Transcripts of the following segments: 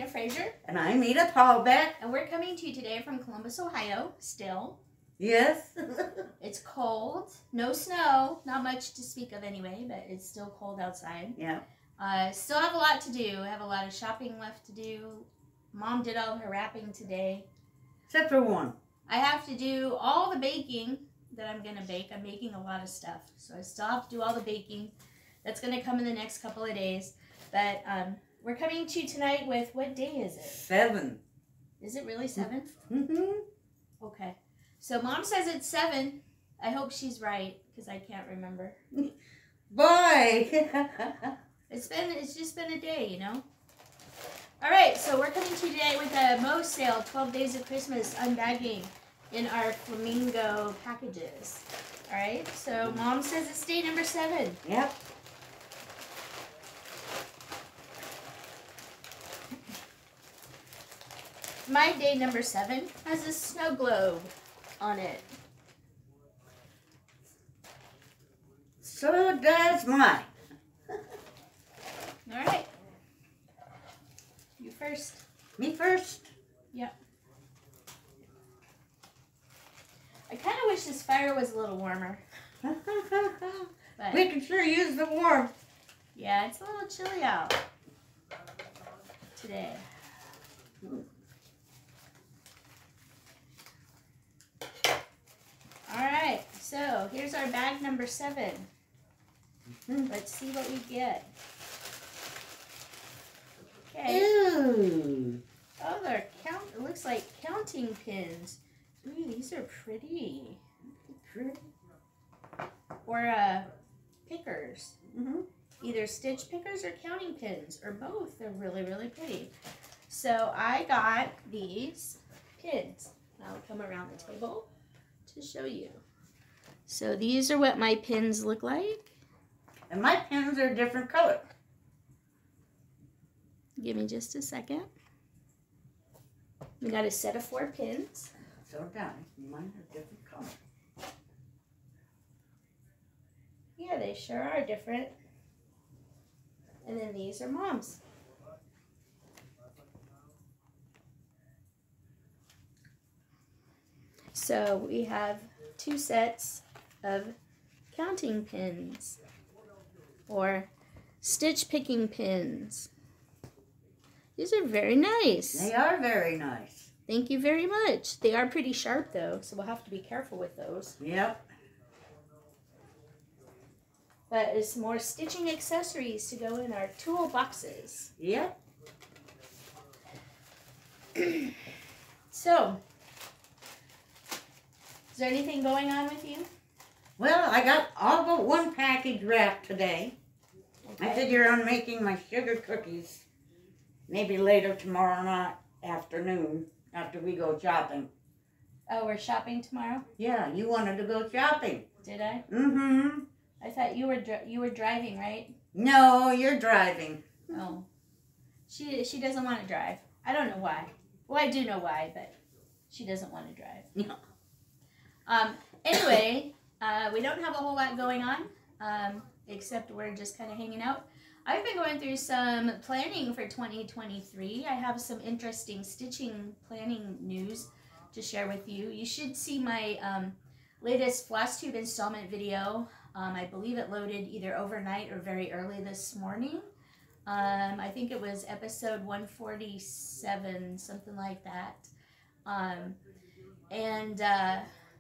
Fraser. And I'm Edith Hallbeck. And we're coming to you today from Columbus, Ohio, still. Yes. It's cold. No snow. Not much to speak of anyway, but it's still cold outside. Yeah. Still have a lot to do. I have a lot of shopping left to do. Mom did all her wrapping today. Except for one. I have to do all the baking that I'm going to bake. I'm baking a lot of stuff. So I still have to do all the baking. That's going to come in the next couple of days. But we're coming to you tonight with, what day is it? 7. Is it really 7? Mm-hmm. Okay. So Mom says it's 7. I hope she's right, because I can't remember. Bye. It's just been a day, you know. All right, so we're coming to you today with a Moe's sale, 12 Days of Christmas unbagging in our flamingo packages. All right, so Mom says it's day number 7. Yep. My day number 7 has a snow globe on it. So does mine. All right. You first. Me first? Yep. I kind of wish this fire was a little warmer. But We can sure use the warmth. yeah, it's a little chilly out today. All right, so here's our bag number 7. Let's see what we get. Okay. Ooh. Oh, they're it looks like counting pins. Ooh, these are pretty. Pretty. Or pickers. Mm-hmm. Either stitch pickers or counting pins, or both. They're really, really pretty. So I got these pins. I'll come around the table to show you. So these are what my pins look like. And my pins are different color. Give me just a second. We got a set of 4 pins. So down. Mine are different color. Yeah, they sure are different. And then these are Mom's. So we have 2 sets of counting pins or stitch picking pins. These are very nice. They are very nice. Thank you very much. They are pretty sharp though, so we'll have to be careful with those. Yep. But there's some more stitching accessories to go in our tool boxes. Yep. So, is there anything going on with you? Well, I got all but one package wrapped today. Okay. I figure on making my sugar cookies maybe later tomorrow night afternoon after we go shopping. Oh, we're shopping tomorrow? Yeah, you wanted to go shopping. Did I? Mm-hmm. I thought you were driving, right? No, you're driving. Oh. She doesn't want to drive. I don't know why. Well, I do know why, but she doesn't want to drive. Yeah. Anyway, we don't have a whole lot going on, except we're just kind of hanging out. I've been going through some planning for 2023. I have some interesting stitching planning news to share with you. You should see my latest floss tube installment video. I believe it loaded either overnight or very early this morning. I think it was episode 147, something like that.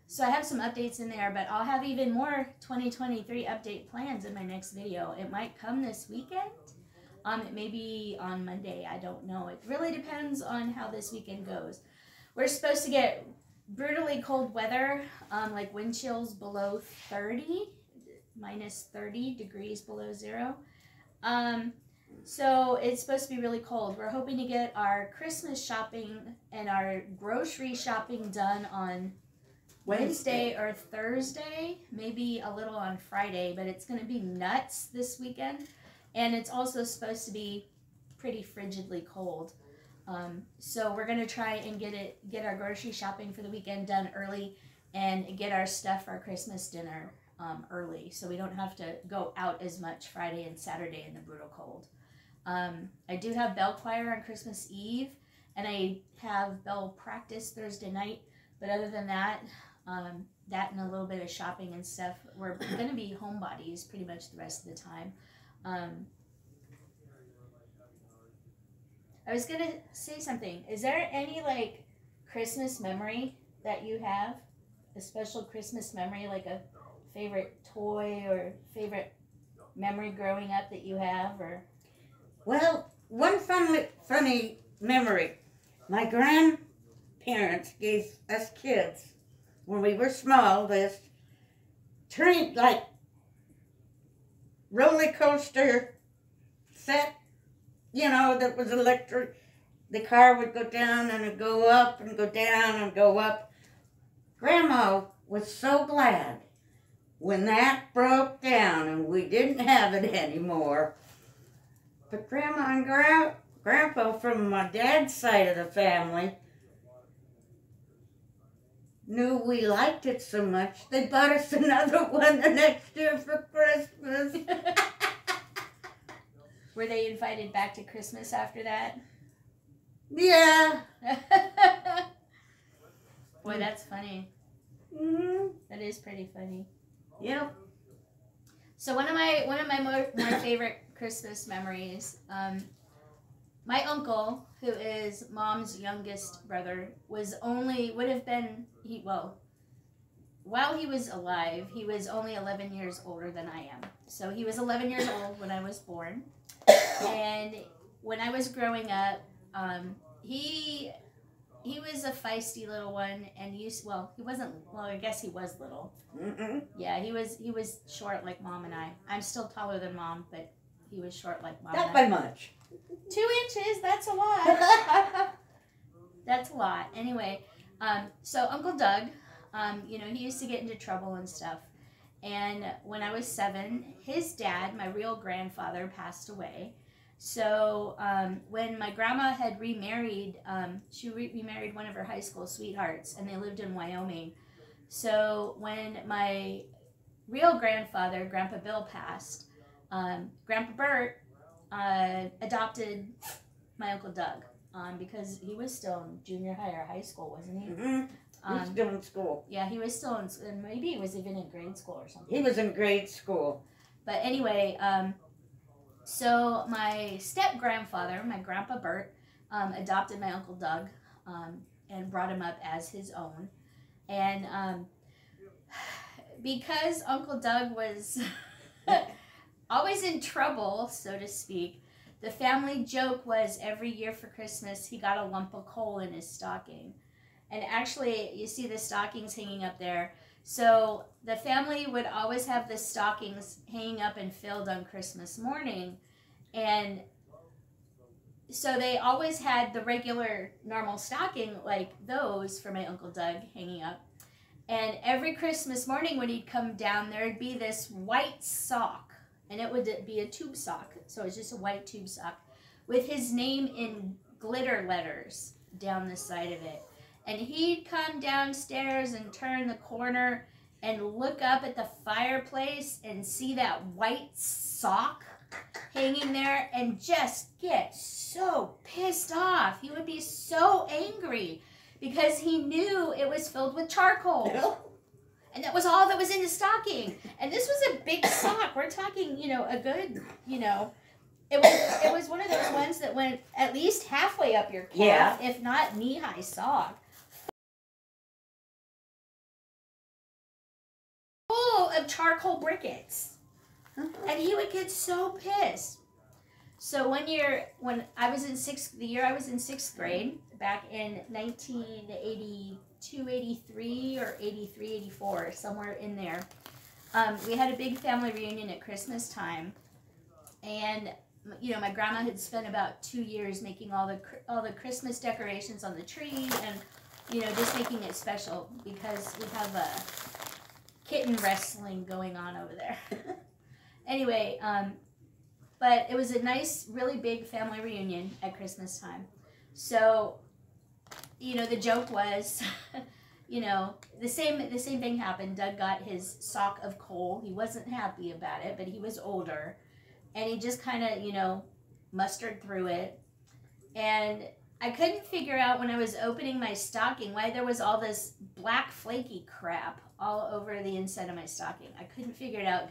So I have some updates in there, but I'll have even more 2023 update plans in my next video. It might come this weekend. It may be on Monday. I don't know. It really depends on how this weekend goes. We're supposed to get brutally cold weather, like wind chills below 30, minus 30 degrees below 0. So it's supposed to be really cold. We're hoping to get our Christmas shopping and our grocery shopping done on Wednesday or Thursday, maybe a little on Friday, but it's going to be nuts this weekend. And it's also supposed to be pretty frigidly cold. So we're going to try and get our grocery shopping for the weekend done early and get our stuff for our Christmas dinner early, so we don't have to go out as much Friday and Saturday in the brutal cold. I do have bell choir on Christmas Eve, and I have bell practice Thursday night. But other than that, that and a little bit of shopping and stuff, we're going to be homebodies pretty much the rest of the time. I was going to say something. Is there any, like, Christmas memory that you have? A special Christmas memory, like a favorite toy or favorite memory growing up that you have? Or Well, one funny memory. My grandparents gave us kids, when we were small, this train, like, roller coaster set, you know, that was electric. The car would go down and it'd go up and go down and go up. Grandma was so glad when that broke down and we didn't have it anymore. But Grandma and Grandpa from my dad's side of the family knew we liked it so much, they bought us another one the next year for Christmas. were they invited back to Christmas after that? Yeah. Boy, that's funny. Mm-hmm. That is pretty funny. Yep. So one of my more favorite Christmas memories, my uncle, who is Mom's youngest brother, would have been, while he was alive, he was only 11 years older than I am. So he was 11 years old when I was born. And when I was growing up, he was a feisty little one, and he wasn't, I guess he was little. Mm-mm. Yeah, he was short like Mom and I. I'm still taller than Mom, but he was short like Mom Not and by much. 2 inches, that's a lot. That's a lot. Anyway, so Uncle Doug, he used to get into trouble and stuff. And when I was 7, his dad, my real grandfather, passed away. So when my grandma had remarried, she remarried one of her high school sweethearts, and they lived in Wyoming. So when my real grandfather, Grandpa Bill, passed, Grandpa Bert adopted my Uncle Doug because he was still in junior high or high school, wasn't he? Mm-hmm. He was still in school. Yeah, he was still in, maybe he was even in grade school or something. He was in grade school. But anyway, so my step-grandfather, my Grandpa Bert, adopted my Uncle Doug and brought him up as his own. And because Uncle Doug was always in trouble, so to speak, the family joke was every year for Christmas he got a lump of coal in his stocking. And actually, you see the stockings hanging up there. So the family would always have the stockings hanging up and filled on Christmas morning. And so they always had the regular, normal stocking like those for my Uncle Doug hanging up. And every Christmas morning when he'd come down, there'd be this white sock. And it would be a tube sock. So it's just a white tube sock with his name in glitter letters down the side of it. And he'd come downstairs and turn the corner and look up at the fireplace and see that white sock hanging there and just get so pissed off. He would be so angry because he knew it was filled with charcoal. And that was all that was in the stocking. And this was a big sock. We're talking, a good, it was one of those ones that went at least halfway up your calf, if not knee-high sock. Full of charcoal briquettes. And he would get so pissed. So one year, when I was in the year I was in 6th grade, back in 1982, 83, or 83, 84, somewhere in there, we had a big family reunion at Christmas time. And, my grandma had spent about 2 years making all the Christmas decorations on the tree and, just making it special because we have a kitten wrestling going on over there. Anyway, but it was a nice, really big family reunion at Christmas time. So, the joke was, the same thing happened. Doug got his sock of coal. He wasn't happy about it, but he was older. And he just kind of, mustard through it. And I couldn't figure out when I was opening my stocking why there was all this black flaky crap all over the inside of my stocking. I couldn't figure it out,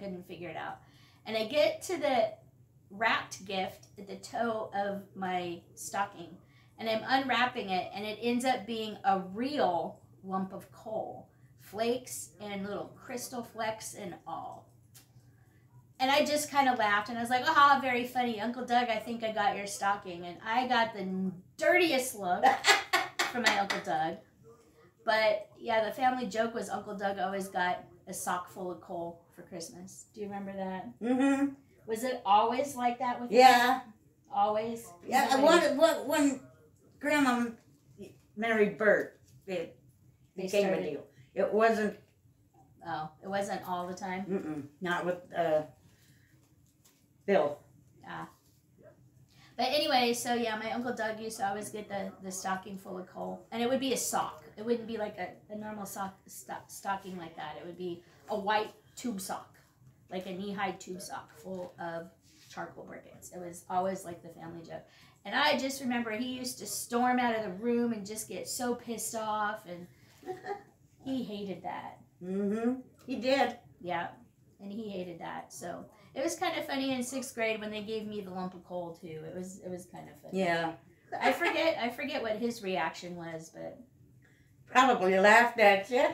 And I get to the wrapped gift at the toe of my stocking, and I'm unwrapping it, and it ends up being a real lump of coal. Flakes and little crystal flecks and all. And I just kind of laughed, and I was like, "Ah, very funny. Uncle Doug, I think I got your stocking." And I got the dirtiest look from my Uncle Doug. But yeah, the family joke was Uncle Doug always got a sock full of coal for Christmas. Do you remember that? Mm-hmm. Was it always like that with you? Yeah. Always? Yeah, when Grandma married Bert, it became a deal. It wasn't... Oh, it wasn't all the time? Mm-mm. Not with Bill. Ah. But anyway, so yeah, my Uncle Doug used to always get the stocking full of coal. And it would be a sock. It wouldn't be like a normal stocking like that. It would be a white tube sock. Like a knee-high tube sock full of charcoal briquettes. It was always like the family joke. And I just remember he used to storm out of the room and just get so pissed off. And he hated that. Mm-hmm. He did. Yeah. And he hated that. So it was kind of funny in 6th grade when they gave me the lump of coal too. It was kind of funny. Yeah. I forget what his reaction was, but probably laughed at you.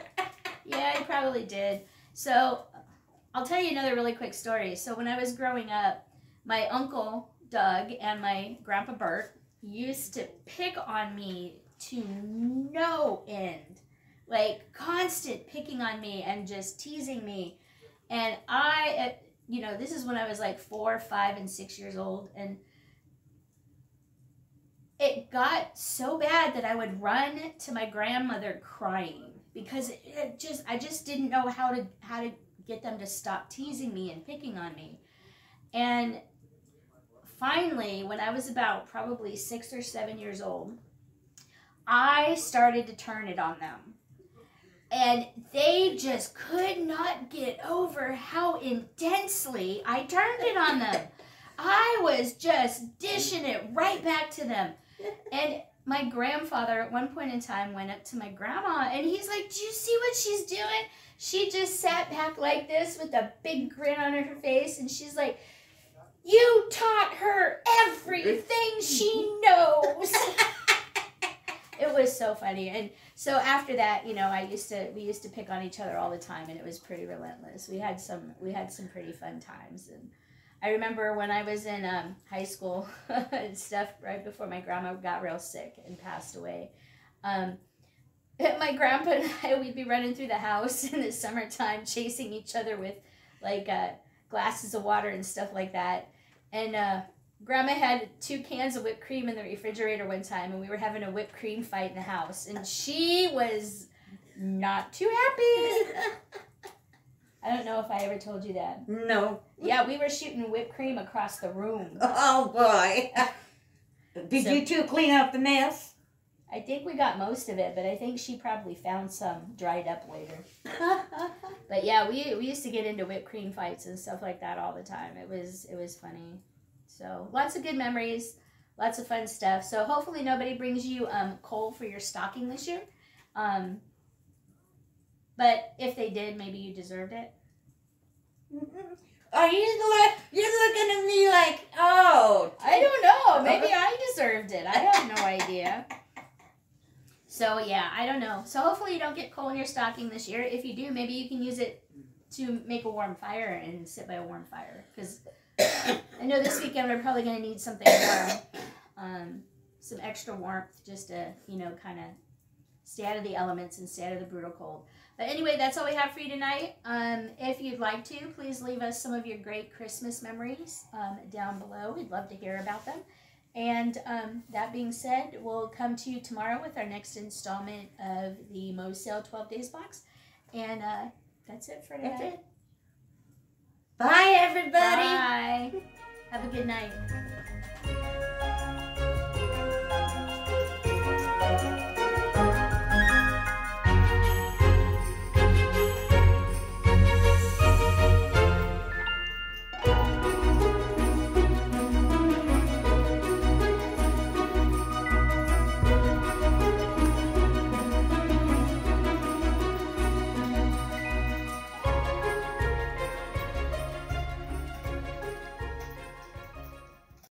Yeah, he probably did. So I'll tell you another really quick story. So when I was growing up, my Uncle Doug and my Grandpa Bert used to pick on me to no end. Like constant picking on me and just teasing me. And this is when I was like 4, 5, and 6 years old. And it got so bad that I would run to my grandmother crying because I just didn't know how to get them to stop teasing me and picking on me. And finally, when I was about probably 6 or 7 years old, I started to turn it on them. And they just could not get over how intensely I turned it on them. I was just dishing it right back to them. And my grandfather at one point in time went up to my grandma and he's like, "Do you see what she's doing?" She just sat back like this with a big grin on her face, and she's like, "You taught her everything she knows." It was so funny. And so after that, we used to pick on each other all the time, and it was pretty relentless. We had some pretty fun times. And I remember when I was in high school and stuff, right before my grandma got real sick and passed away. My grandpa and I, we'd be running through the house in the summertime, chasing each other with like glasses of water and stuff like that. And Grandma had 2 cans of whipped cream in the refrigerator one time, and we were having a whipped cream fight in the house, and she was not too happy. I don't know if I ever told you that. No. Yeah, we were shooting whipped cream across the room. Oh, boy. Did you two clean up the mess? I think we got most of it, but I think she probably found some dried up later. But yeah, we used to get into whipped cream fights and stuff like that all the time. It was funny. So lots of good memories, lots of fun stuff. So hopefully nobody brings you coal for your stocking this year. But if they did, maybe you deserved it. Are you're looking at me like, oh. I don't know. Maybe I deserved it. I have no idea. So yeah, I don't know. So hopefully you don't get coal in your stocking this year. If you do, maybe you can use it to make a warm fire and sit by a warm fire. Because I know this weekend we're probably going to need something warm, some extra warmth, just to, kind of stay out of the elements and stay out of the brutal cold. But anyway, that's all we have for you tonight. If you'd like to, please leave us some of your great Christmas memories down below. We'd love to hear about them. And that being said, we'll come to you tomorrow with our next installment of the Moe's Sale 12 Days box. And that's it for tonight. That's it. Bye, everybody. Bye. Have a good night.